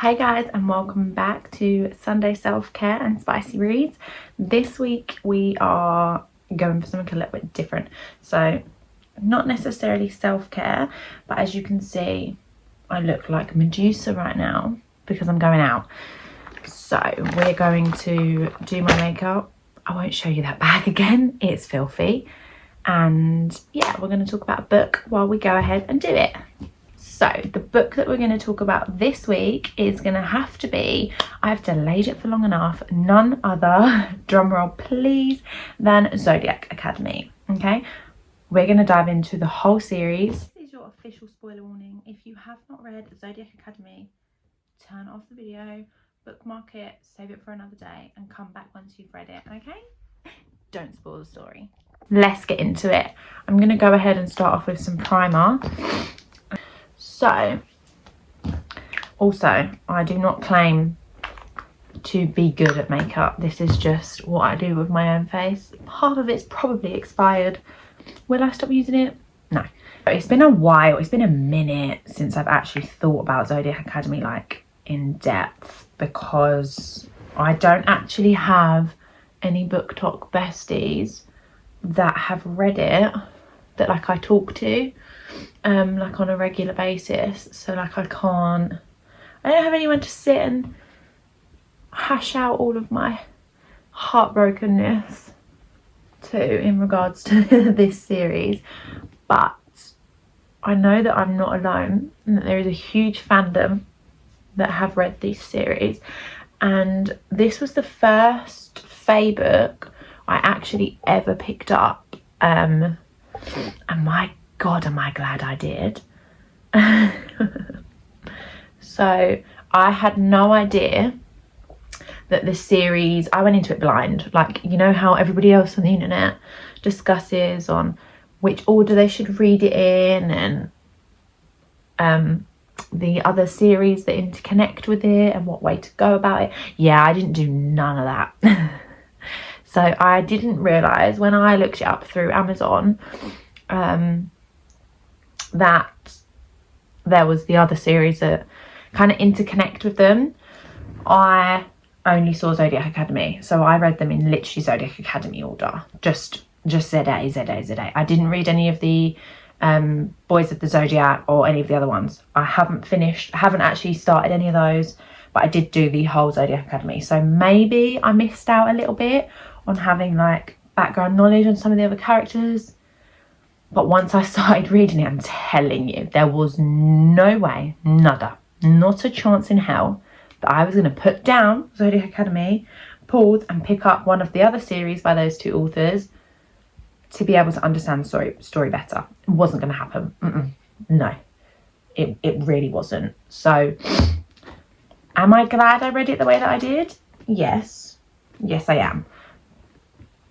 Hi guys, and welcome back to Sunday Self-Care and Spicy Reads. This week we are going for something a little bit different. So not necessarily self-care, but as you can see, I look like Medusa right now because I'm going out. So we're going to do my makeup. I won't show you that bag again, it's filthy. And yeah, we're going to talk about a book while we go ahead and do it. So the book that we're going to talk about this week is going to have to be, I've delayed it for long enough, none other, drumroll please, than Zodiac Academy. Okay, we're going to dive into the whole series. This is your official spoiler warning. If you have not read Zodiac Academy, turn off the video, bookmark it, save it for another day, and come back once you've read it, okay? Don't spoil the story. Let's get into it. I'm going to go ahead and start off with some primer. So, also, I do not claim to be good at makeup. This is just what I do with my own face. Half of it's probably expired. Will I stop using it? No. It's been a while, it's been a minute since I've actually thought about Zodiac Academy like in depth, because I don't actually have any book talk besties that have read it that like I talk to like on a regular basis. So like I don't have anyone to sit and hash out all of my heartbrokenness to in regards to this series. But I know that I'm not alone and that there is a huge fandom that have read this series, and this was the first Fae book I actually ever picked up, and my God, am I glad I did. So I had no idea that this series, I went into it blind. Like, you know how everybody else on the internet discusses on which order they should read it in, and the other series that interconnect with it and what way to go about it. Yeah, I didn't do none of that. So I didn't realise when I looked it up through Amazon that there was the other series that kind of interconnect with them. I only saw Zodiac Academy, so I read them in literally Zodiac Academy order, just ZA, ZA, ZA. I didn't read any of the Boys of the Zodiac or any of the other ones. I haven't actually started any of those, but I did do the whole Zodiac Academy. So maybe I missed out a little bit on having like background knowledge on some of the other characters. But once I started reading it, I'm telling you, there was no way, nada, not a chance in hell that I was going to put down Zodiac Academy, pause and pick up one of the other series by those two authors to be able to understand the story better. It wasn't going to happen. No, it really wasn't. So, am I glad I read it the way that I did? Yes. Yes, I am.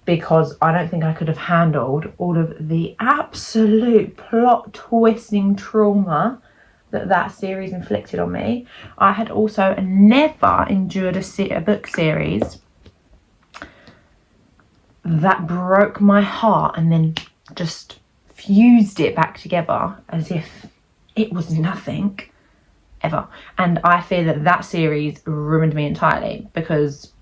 Because I don't think I could have handled all of the absolute plot twisting trauma that series inflicted on me. I had also never endured a book series that broke my heart and then just fused it back together as if it was nothing ever. And I fear that series ruined me entirely, because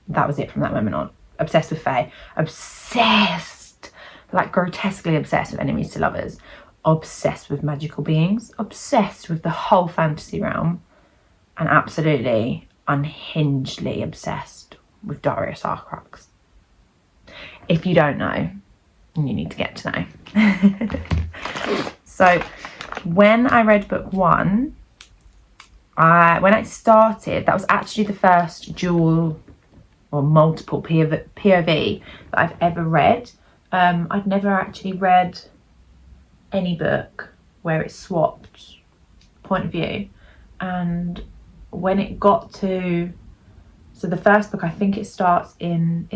that was it from that moment on. Obsessed with Fae, obsessed, like grotesquely obsessed with enemies to lovers, obsessed with magical beings, obsessed with the whole fantasy realm, and absolutely unhingedly obsessed with Darius Arcrux. If you don't know, you need to get to know. So when I read book one, when I started, that was actually the first dual or multiple POV that I've ever read. I'd never actually read any book where it swapped point of view. And when it got to, so the first book, I think it starts in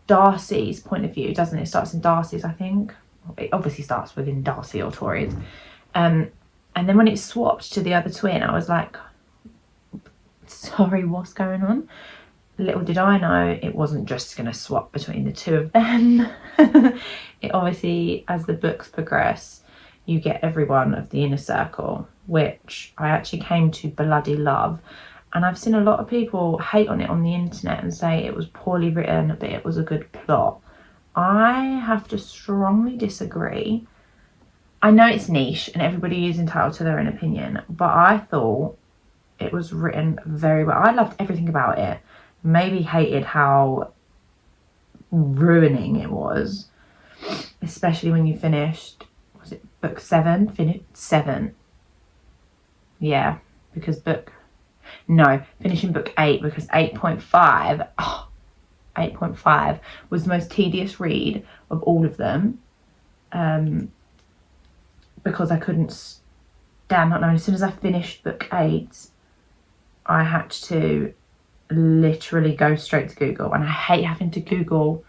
Darcy's point of view, doesn't it? It starts in Darcy's, I think. It obviously starts within Darcy or Tory's. And then when it swapped to the other twin, I was like, sorry, what's going on? Little did I know it wasn't just going to swap between the two of them. It obviously, as the books progress, you get everyone of the inner circle, which I actually came to bloody love. And I've seen a lot of people hate on it on the internet and say it was poorly written, but it was a good plot. I have to strongly disagree. I know it's niche and everybody is entitled to their own opinion, but I thought it was written very well. I loved everything about it. Maybe hated how ruining it was, especially when you finished, was it book 7? Finished 7. Yeah, because finishing book 8, because 8.5, 8.5 was the most tedious read of all of them, because I couldn't stand not knowing. As soon as I finished book 8, I had to literally go straight to Google, and I hate having to Google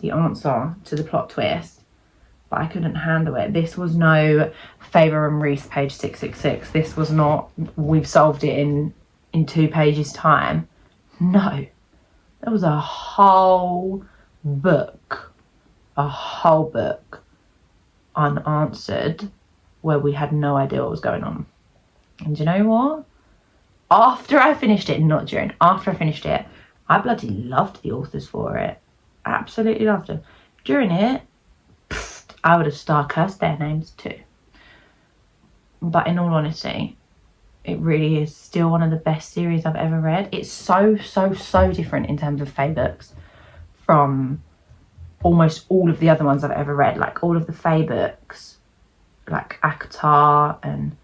the answer to the plot twist, but I couldn't handle it. This was no Faber and Reese page 666. This was not, we've solved it in 2 pages time. No, there was a whole book unanswered, where we had no idea what was going on. And you know what? After I finished it, after I finished it, I bloody loved the authors for it. Absolutely loved them. During it, I would have star-cursed their names too. But in all honesty, it really is still one of the best series I've ever read. It's so different in terms of Fae books from almost all of the other ones I've ever read. Like all of the Fae books, like ACOTAR and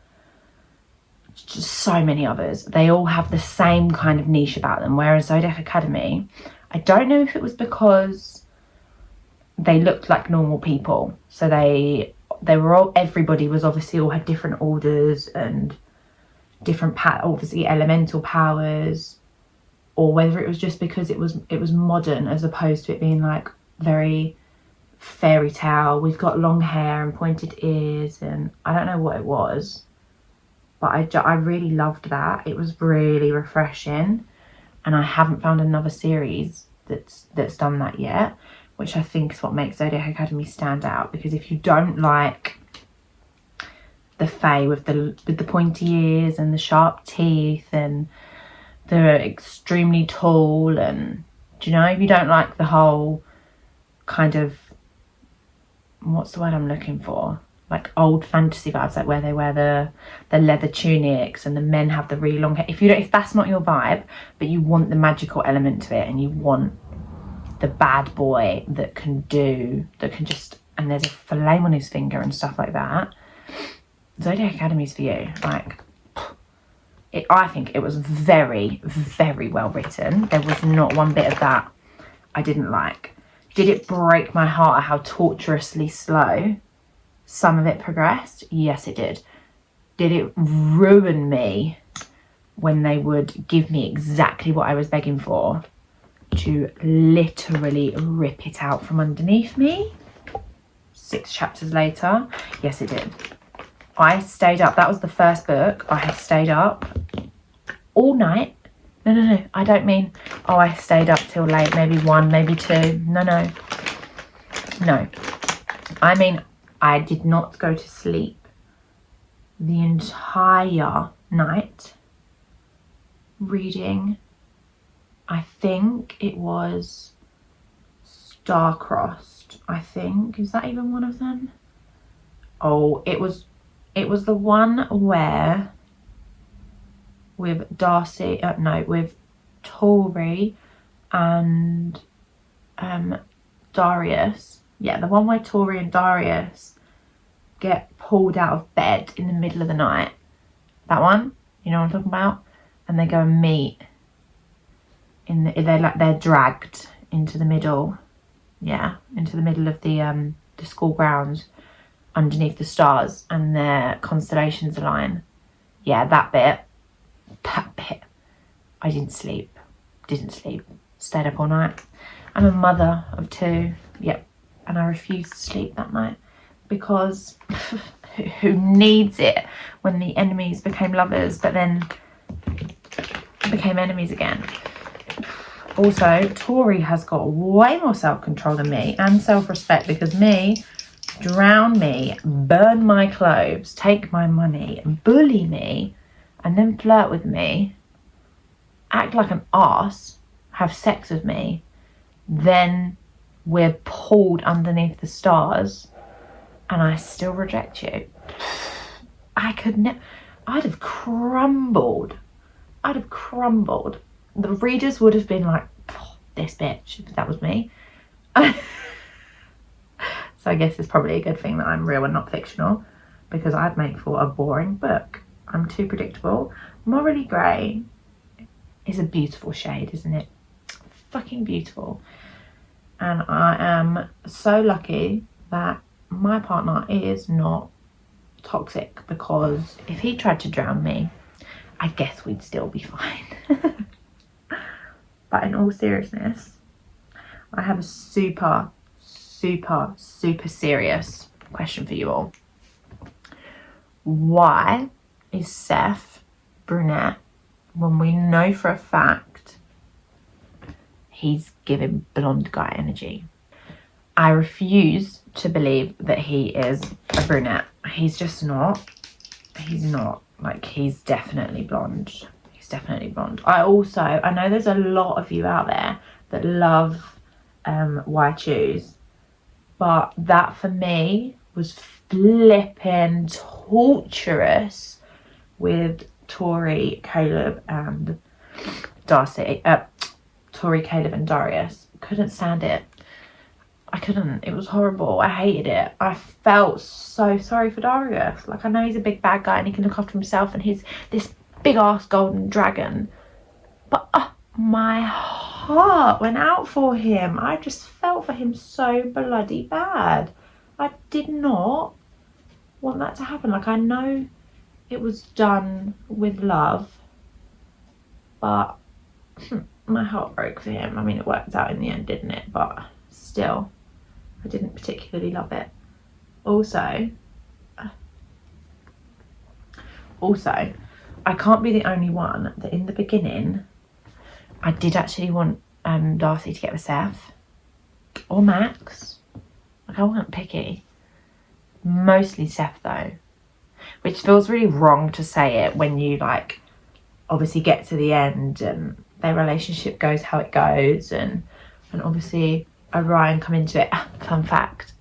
just so many others, they all have the same kind of niche about them. Whereas Zodiac Academy, I don't know if it was because they looked like normal people. So they were all, everybody was obviously all had different orders and different obviously elemental powers, or whether it was just because it was modern as opposed to it being like very fairy tale. We've got long hair and pointed ears, and I don't know what it was, but I really loved that. It was really refreshing, and I haven't found another series that's done that yet, which I think is what makes Zodiac Academy stand out. Because if you don't like the Fae with the pointy ears and the sharp teeth and they're extremely tall, and do you know, if you don't like the whole kind of, what's the word I'm looking for, like old fantasy vibes, like where they wear the leather tunics and the men have the really long hair, if that's not your vibe, but you want the magical element to it and you want the bad boy that can just, and there's a flame on his finger and stuff like that, Zodiac Academy's for you. Like, I think it was very well written. There was not one bit of that I didn't like. Did it break my heart at how torturously slow some of it progressed? Yes, it did. Did it ruin me when they would give me exactly what I was begging for, to literally rip it out from underneath me 6 chapters later? Yes, it did. I stayed up. That was the first book. I had stayed up all night. No, I don't mean, oh, I stayed up till late, maybe 1, maybe 2. No. I mean, I did not go to sleep the entire night reading. I think it was Star-Crossed, I think. Is that even one of them? Oh, it was the one where with with Tory and Darius. Yeah, the one where Tory and Darius get pulled out of bed in the middle of the night. That one, you know what I'm talking about? And they go and meet they're dragged into the middle, into the middle of the school grounds underneath the stars, and their constellations align. Yeah, that bit. I didn't sleep. Stayed up all night. I'm a mother of 2. Yep. And I refused to sleep that night because who needs it when the enemies became lovers but then became enemies again? Also, Tory has got way more self-control than me, and self-respect, because me, drown me, burn my clothes, take my money, bully me, and then flirt with me, act like an arse, have sex with me, then we're pulled underneath the stars, and I still reject you. I could never. I'd have crumbled. I'd have crumbled. The readers would have been like, oh, this bitch, if that was me. So I guess it's probably a good thing that I'm real and not fictional, because I'd make for a boring book. I'm too predictable. Morally grey is a beautiful shade, isn't it? Fucking beautiful. And I am so lucky that my partner is not toxic, because if he tried to drown me, I guess we'd still be fine. But in all seriousness, I have a super serious question for you all. Why is Seth brunette when we know for a fact he's giving blonde guy energy? I refuse to believe that he is a brunette. He's just not. He's not. Like, he's definitely blonde. He's definitely blonde. I know there's a lot of you out there that love Why Choose, but that for me was flipping torturous with Tory, Caleb and Darcy. Tory, Caleb and Darius. Couldn't stand it. I couldn't. It was horrible. I hated it. I felt so sorry for Darius. Like, I know he's a big bad guy and he can look after himself and he's this big ass golden dragon, but my heart went out for him. I just felt for him so bloody bad. I did not want that to happen. Like, I know it was done with love, but my heart broke for him. I mean, it worked out in the end, didn't it? But still, I didn't particularly love it. Also, I can't be the only one that in the beginning I did actually want Darcy to get with Seth or Max. Like, I wasn't picky. Mostly Seth though, which feels really wrong to say it when you, like, obviously get to the end and their relationship goes how it goes, and obviously Orion come into it. Fun fact,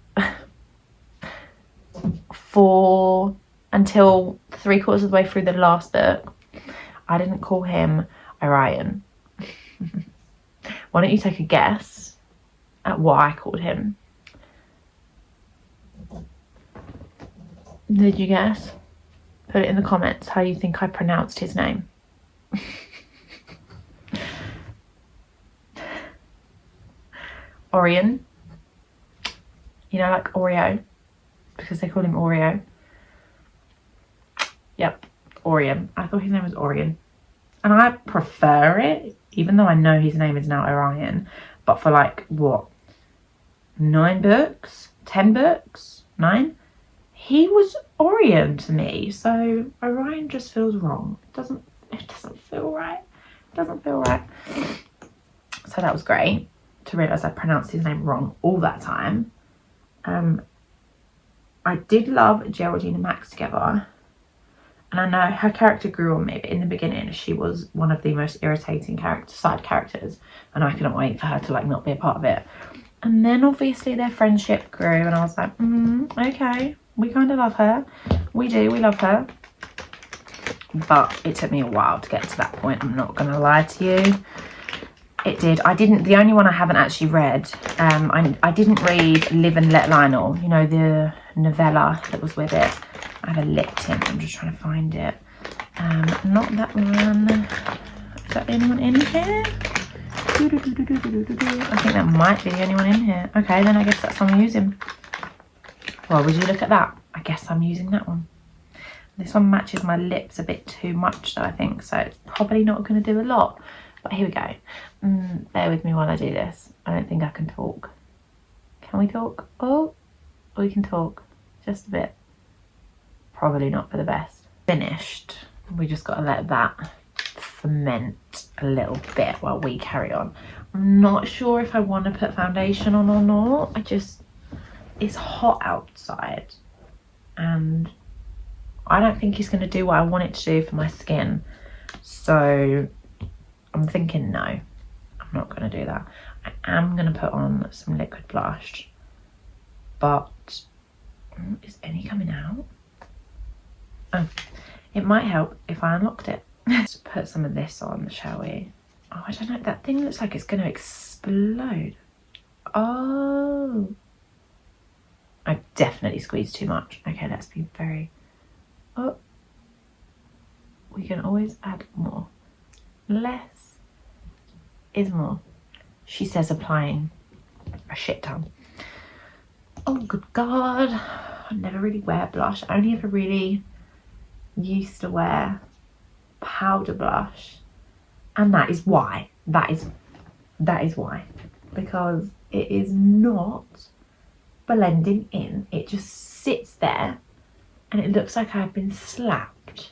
until 3/4 of the way through the last book, I didn't call him Orion. Why don't you take a guess at what I called him? Did you guess? Put it in the comments how you think I pronounced his name. Orion. You know, like Oreo, because they call him Oreo. Yep, Orion. I thought his name was Orion, and I prefer it, even though I know his name is now Orion. But for, like, what, 9 books, 10 books, 9, he was Orion to me. So Orion just feels wrong. It doesn't feel right. It doesn't feel right. So that was great to realise I pronounced his name wrong all that time. I did love Geraldine and Max together, and I know her character grew on me, but in the beginning she was one of the most irritating side characters, and I couldn't wait for her to, like, not be a part of it. And then obviously their friendship grew, and I was like, okay, we kind of love her. We love her. But it took me a while to get to that point, I'm not gonna lie to you. It did. The only one I haven't actually read, I didn't read Live and Let Lionel, you know, the novella that was with it. I have a lip tint, I'm just trying to find it. Not that one. Is that the only one in here? I think that might be the only one in here. Okay, then I guess that's what I'm using. Well, would you look at that? I guess I'm using that one. This one matches my lips a bit too much though, I think, so it's probably not going to do a lot. But here we go. Bear with me while I do this. I don't think I can talk. Can we talk? Oh, we can talk. Just a bit. Probably not for the best. Finished. We just got to let that ferment a little bit while we carry on. I'm not sure if I want to put foundation on or not. it's hot outside and I don't think it's going to do what I want it to do for my skin. So I'm thinking no, I'm not going to do that. I am going to put on some liquid blush, but is any coming out? Oh, it might help if I unlocked it. Let's put some of this on, shall we? Oh, I don't know, that thing looks like it's going to explode. Oh, I definitely squeezed too much. Okay, let's be very... Oh, we can always add more. Less is more. She says applying a shit ton. Oh, good God. I never really wear blush. I only ever really used to wear powder blush. And that is why. That is why. Because it is not blending in. It just sits there and it looks like I've been slapped.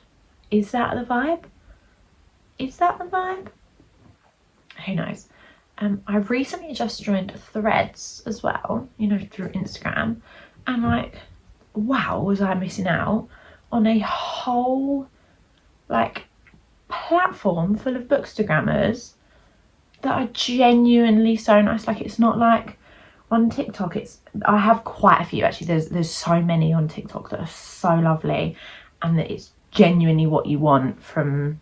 Is that the vibe? Is that the vibe? Who knows? I've recently just joined Threads as well, you know, through Instagram. And like, wow, was I missing out on a whole, like, platform full of bookstagrammers that are genuinely so nice. Like, it's not like on TikTok, I have quite a few actually. There's so many on TikTok that are so lovely and that it's genuinely what you want from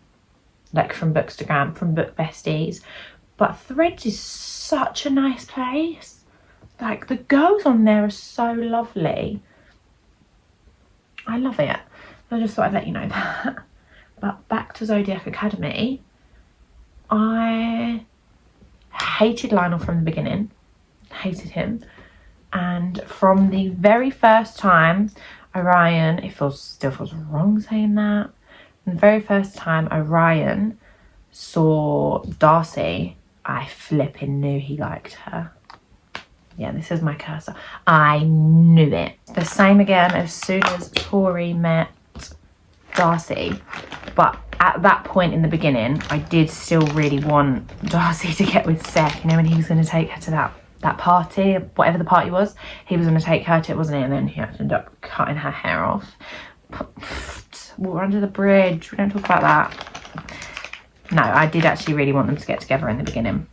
Bookstagram, from book besties. But Threads is such a nice place. Like, the girls on there are so lovely. I love it. I just thought I'd let you know that. But back to Zodiac Academy. I hated Lionel from the beginning. Hated him. And from the very first time Orion, still feels wrong saying that. From the very first time Orion saw Darcy, I flipping knew he liked her. Yeah, this is my cursor. I knew it. The same again as soon as Tory met Darcy. But at that point in the beginning, I did still really want Darcy to get with Seth. You know, when he was going to take her to that party, whatever the party was, he was going to take her to it, wasn't he? And then he ended up cutting her hair off. Water under the bridge. We don't talk about that. No, I did actually really want them to get together in the beginning.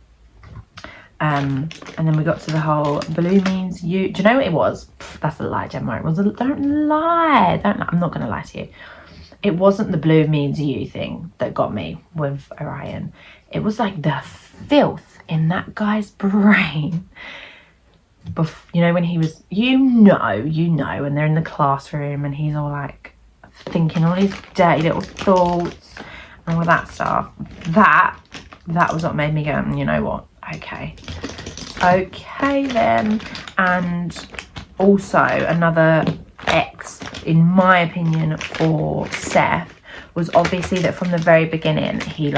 And then we got to the whole blue means you. Do you know what it was? That's a lie, Gemma. It was don't lie. I'm not going to lie to you. It wasn't the blue means you thing that got me with Orion. It was like the filth in that guy's brain. You know, when he was, you know, when they're in the classroom and he's all like thinking all his dirty little thoughts and all that stuff. That was what made me go, you know what? Okay then. And also another X, in my opinion, for Seth was obviously that from the very beginning he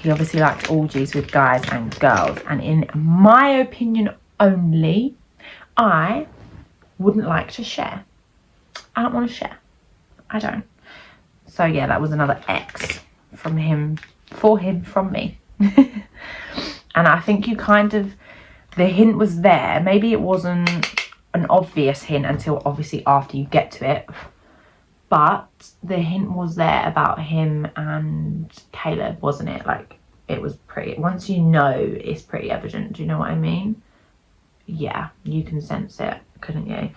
obviously liked orgies with guys and girls, and in my opinion only, I wouldn't like to share. I don't want to share. I don't. So yeah, that was another X from him, from me. And I think you kind of, the hint was there. Maybe it wasn't an obvious hint until obviously after you get to it, but the hint was there about him and Caleb, wasn't it? Like, it was pretty, once you know, it's pretty evident. Do you know what I mean? Yeah, you can sense it, couldn't you?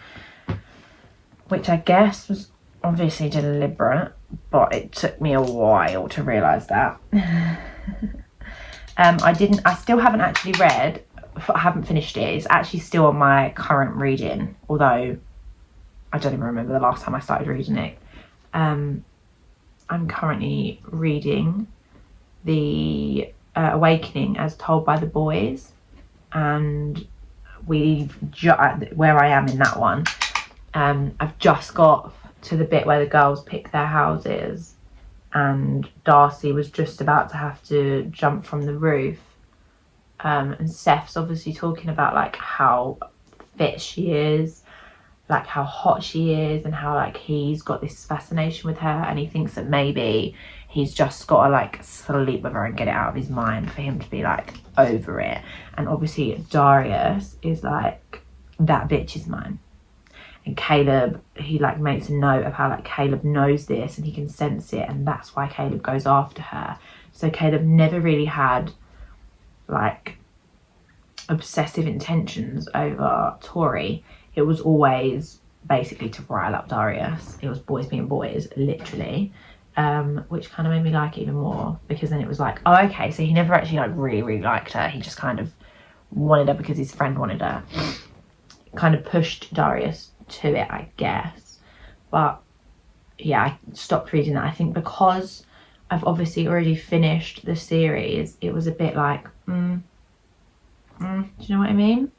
Which I guess was obviously deliberate, but it took me a while to realise that. I still haven't actually read, I haven't finished it. It's actually still on my current reading, although I don't even remember the last time I started reading it. I'm currently reading The Awakening as told by the boys, and where I am in that one, I've just got to the bit where the girls pick their houses and Darcy was just about to have to jump from the roof, and Seth's obviously talking about like how fit she is like how hot she is and how like he's got this fascination with her, and he thinks that maybe he's just got to like sleep with her and get it out of his mind for him to be like over it. And obviously Darius is like, that bitch is mine. And Caleb, he like makes a note of how like Caleb knows this and he can sense it, and that's why Caleb goes after her. So Caleb never really had like obsessive intentions over Tory. It was always basically to rile up Darius. It was boys being boys, literally, which kind of made me like it even more, because then it was like, oh, okay, so he never actually like really liked her. He just kind of wanted her because his friend wanted her. Kind of pushed Darius to it, I guess. But yeah, I stopped reading that. I think because I've obviously already finished the series, it was a bit like, do you know what I mean?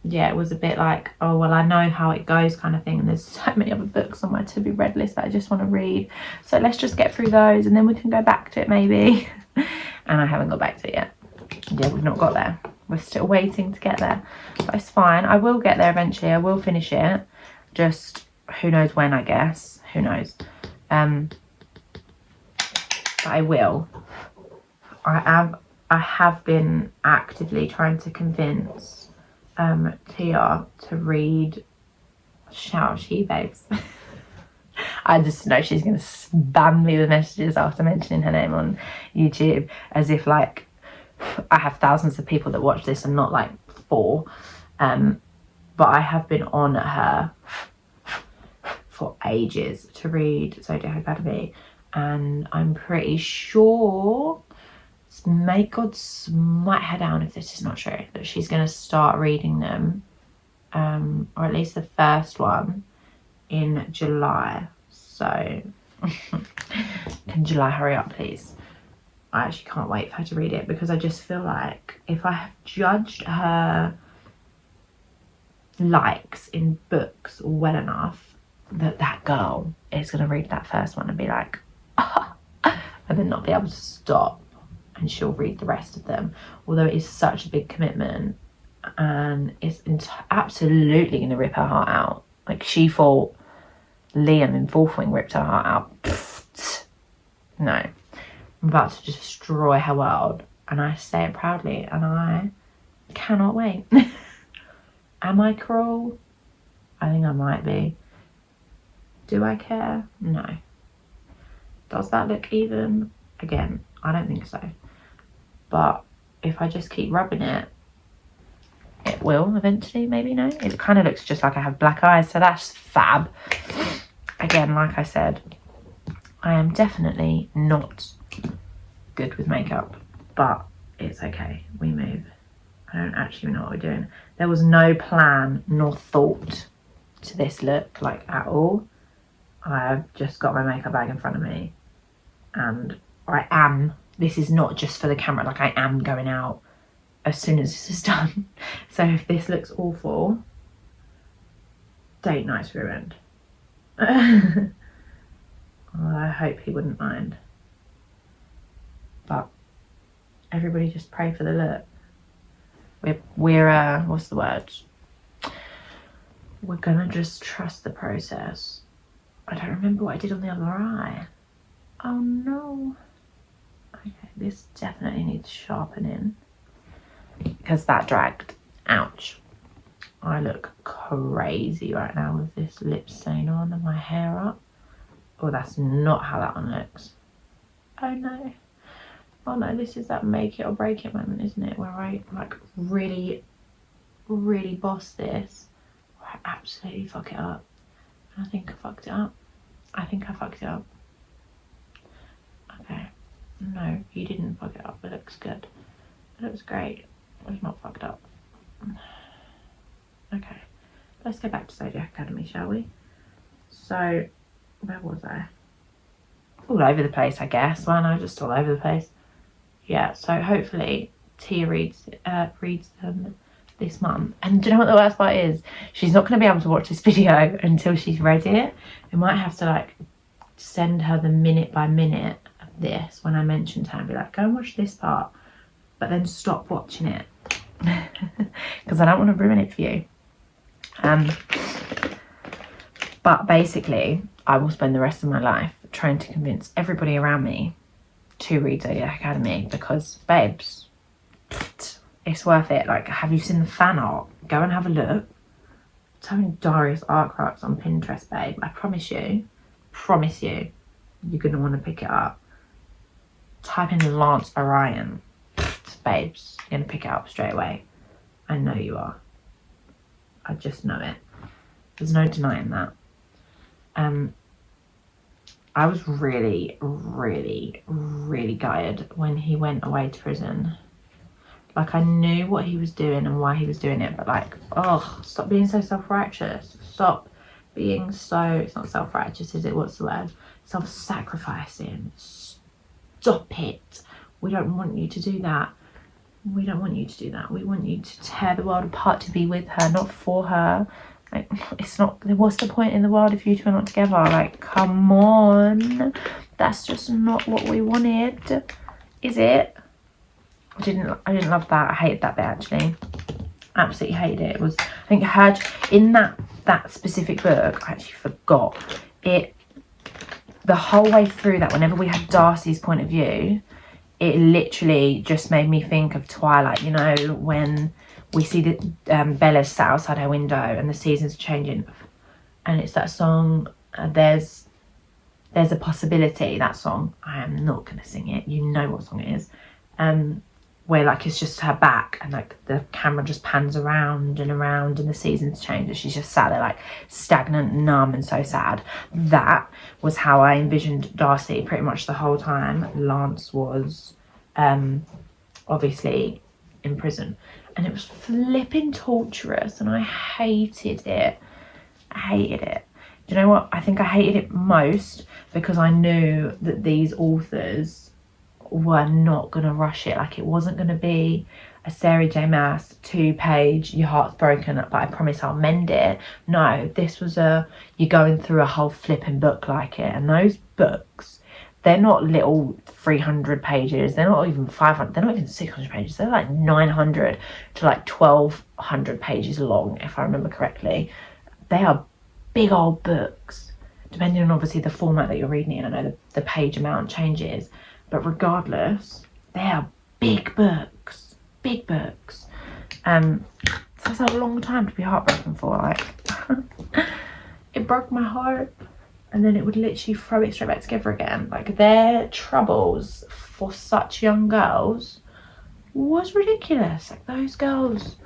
Yeah, it was a bit like, oh, well, I know how it goes kind of thing. And there's so many other books on my to be read list that I just want to read. So let's just get through those and then we can go back to it maybe. And I haven't got back to it yet. Yeah, we've not got there. We're still waiting to get there. But it's fine. I will get there eventually. I will finish it. Just who knows when, I guess. Who knows? But I will. I have been actively trying to convince Tia to read Shout Out She Babes. I just know she's going to spam me with messages after mentioning her name on YouTube, as if like I have thousands of people that watch this and not like 4. But I have been on her for ages to read Zodiac Academy, and I'm pretty sure, may God smite her down if this is not true, that she's going to start reading them, or at least the first one, in July. So can July hurry up, please? I actually can't wait for her to read it, because I just feel like if I have judged her likes in books well enough, that girl is going to read that first one and be like, and then not be able to stop, and she'll read the rest of them. Although it is such a big commitment, and it's absolutely going to rip her heart out. Like she thought Liam in Fourth Wing ripped her heart out. Pfft. No, I'm about to destroy her world, and I say it proudly, and I cannot wait. Am I cruel? I think I might be. Do I care? No. Does that look even? Again, I don't think so. But if I just keep rubbing it, it will eventually, maybe. No, it kind of looks just like I have black eyes, so that's fab. Again, like I said, I am definitely not good with makeup, but it's okay, we move. I don't actually know what we're doing. There was no plan nor thought to this look, like at all. I've just got my makeup bag in front of me, and this is not just for the camera, like I am going out as soon as this is done. So if this looks awful, date night's ruined. Well, I hope he wouldn't mind. But everybody just pray for the look. We're what's the word? We're gonna just trust the process. I don't remember what I did on the other eye. Oh no. Okay, this definitely needs sharpening, because that dragged. Ouch. I look crazy right now with this lip stain on and my hair up. Oh, that's not how that one looks. Oh no. Oh no, this is that make it or break it moment, isn't it? Where I like really, really boss this, or I absolutely fuck it up. I think I fucked it up. I think I fucked it up. Okay. No, you didn't fuck it up. It looks good. It looks great. It's not fucked up. Okay. Let's go back to Zodiac Academy, shall we? So, where was I? All over the place, I guess. Well, no, just all over the place. Yeah, so hopefully Tia reads them this month. And do you know what the worst part is? She's not going to be able to watch this video until she's read it. We might have to like send her the minute by minute of this when I mention to her and be like, go and watch this part, but then stop watching it. Because I don't want to ruin it for you. But basically, I will spend the rest of my life trying to convince everybody around me to read Zodiac Academy because, babes, it's worth it. Like, have you seen the fan art? Go and have a look. So many Darius art crafts on Pinterest, babe. I promise you, you're going to want to pick it up. Type in Lance Orion. Babes, you're going to pick it up straight away. I know you are. I just know it. There's no denying that. I was really, really, really gutted when he went away to prison. Like, I knew what he was doing and why he was doing it, but like, oh, stop being so self-righteous. Stop being so, it's not self-righteous, is it? What's the word? Self-sacrificing. Stop it. We don't want you to do that. We don't want you to do that. We want you to tear the world apart, to be with her, not for her. Like, it's not, what's the point in the world if you two are not together? Like, come on. That's just not what we wanted, is it? I didn't love that. I hated that bit, actually. Absolutely hated it. It was, I think, her in that specific book, I actually forgot it. The whole way through that, whenever we had Darcy's point of view, it literally just made me think of Twilight. You know, when we see that Bella's sat outside her window and the seasons are changing, and it's that song. There's a possibility. That song. I am not gonna sing it. You know what song it is. Where like it's just her back and like the camera just pans around and around and the seasons change and she's just sat there like stagnant, numb and so sad. That was how I envisioned Darcy pretty much the whole time. Lance was obviously in prison, and it was flipping torturous and I hated it. Do you know what? I think I hated it most because I knew that these authors were not going to rush it. Like, it wasn't going to be a Sarah J Maas 2-page, your heart's broken, but I promise I'll mend it. No, this was you're going through a whole flipping book like it. And those books, they're not little 300 pages. They're not even 500. They're not even 600 pages. They're like 900 to like 1200 pages long, if I remember correctly. They are big old books, depending on obviously the format that you're reading in. I know the page amount changes. But regardless, they are big books. So that's a long time to be heartbroken for. Like, it broke my heart, and then it would literally throw it straight back together again. Like, their troubles for such young girls was ridiculous. Like, those girls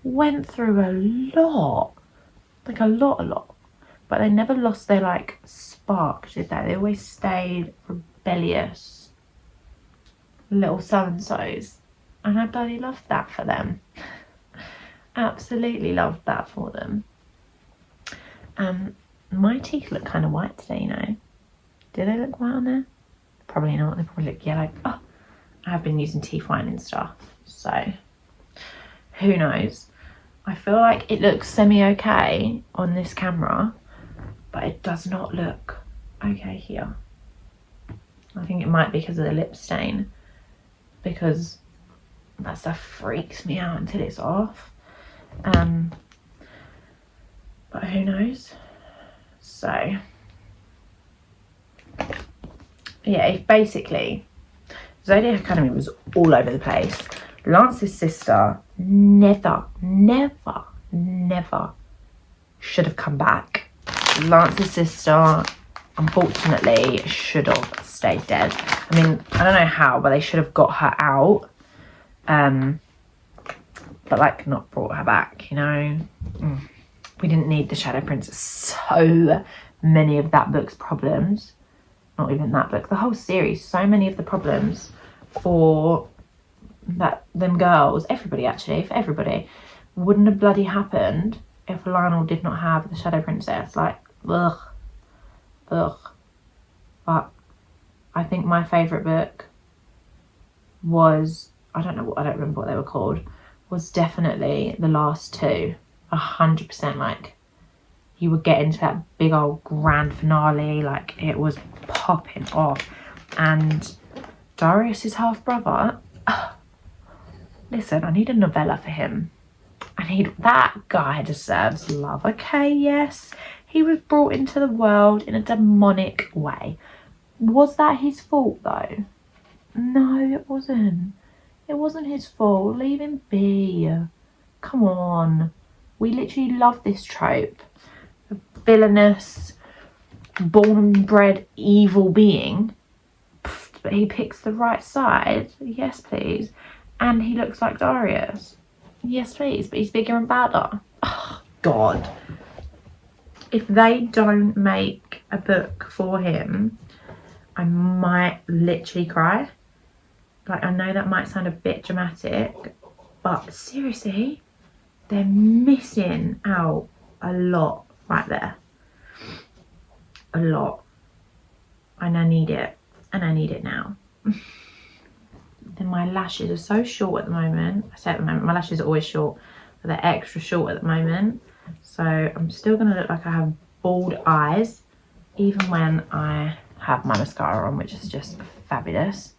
went through a lot. Like, a lot. But they never lost their, like, spark, did they? They always stayed rebellious. Little so-and-sos, and I bloody loved that for them. Absolutely loved that for them. My teeth look kind of white today, you know. Do they look white on there? Probably not. They probably look yellow. Oh, I have been using teeth whitening stuff, so who knows. I feel like it looks semi-okay on this camera, but it does not look okay here. I think it might be because of the lip stain, because that stuff freaks me out until it's off. But who knows? So yeah, basically Zodiac Academy was all over the place. Lance's sister never should have come back. Lance's sister, unfortunately, should have stayed dead. I mean, I don't know how, but they should have got her out. But like, not brought her back, you know. We didn't need the Shadow Princess. So many of that book's problems, not even that book, the whole series, so many of the problems for them girls, everybody actually, for everybody, wouldn't have bloody happened if Lionel did not have the Shadow Princess. Like, ugh. But I think my favourite book was, I don't remember what they were called, was definitely the last two. 100%. Like, you would get into that big old grand finale, like it was popping off. And Darius's half brother, listen, I need a novella for him. And that guy deserves love, okay? Yes, he was brought into the world in a demonic way. Was that his fault though? No, it wasn't. It wasn't his fault. Leave him be. Come on. We literally love this trope. A villainous, born and bred evil being. But he picks the right side. Yes, please. And he looks like Darius. Yes, please. But he's bigger and badder. Oh, God. If they don't make a book for him, I might literally cry. Like, I know that might sound a bit dramatic, but seriously, they're missing out a lot right there. A lot. And I need it. And I need it now. Then my lashes are so short at the moment. I say at the moment, my lashes are always short, but they're extra short at the moment. So I'm still going to look like I have bald eyes, even when I have my mascara on, which is just fabulous.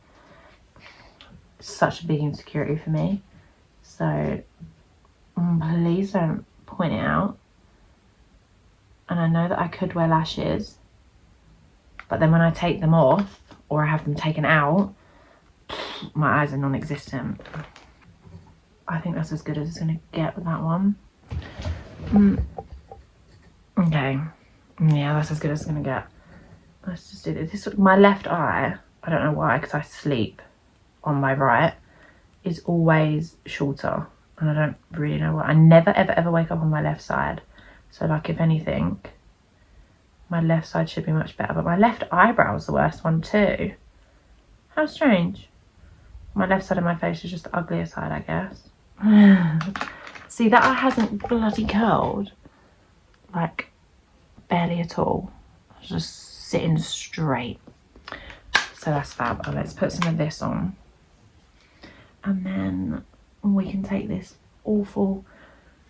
Such a big insecurity for me. So please don't point it out. And I know that I could wear lashes, but then when I take them off or I have them taken out, my eyes are non-existent. I think that's as good as it's going to get with that one. Okay. Yeah, that's as good as it's going to get. Let's just do this. My left eye, I don't know why, because I sleep on my right, is always shorter. And I don't really know why. I never, ever, ever wake up on my left side. So, like, if anything, my left side should be much better. But my left eyebrow is the worst one too. How strange. My left side of my face is just the uglier side, I guess. See, that eye hasn't bloody curled. Like, barely at all. It's just sitting straight. So that's fab. Oh, let's put some of this on. And then we can take this awful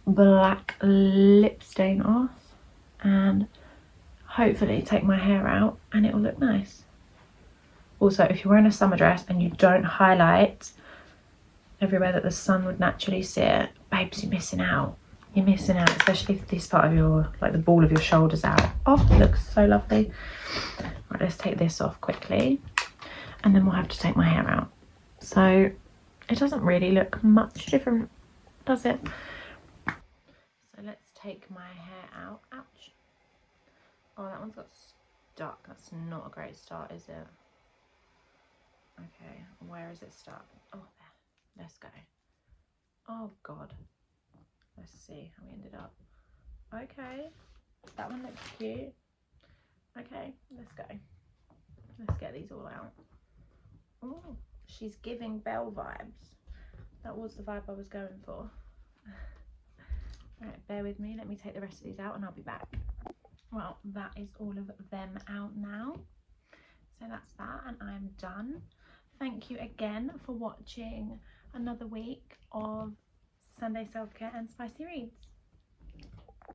black lip stain off. And hopefully take my hair out and it will look nice. Also, if you're wearing a summer dress and you don't highlight everywhere that the sun would naturally sit, babes, you're missing out. You're missing out, especially if this part of your, like the ball of your shoulders out. Oh, it looks so lovely. Right, let's take this off quickly. And then we'll have to take my hair out. So it doesn't really look much different, does it? So let's take my hair out. Ouch. Oh, that one's got stuck. That's not a great start, is it? Okay, where is it stuck? Oh, there. Let's go. Oh, God. Let's see how we ended up. Okay, that one looks cute. Okay, let's go. Let's get these all out. Oh, she's giving Belle vibes. That was the vibe I was going for. Alright, bear with me. Let me take the rest of these out and I'll be back. Well, that is all of them out now. So that's that, and I'm done. Thank you again for watching another week of Sunday Self-Care and Spicy Reads.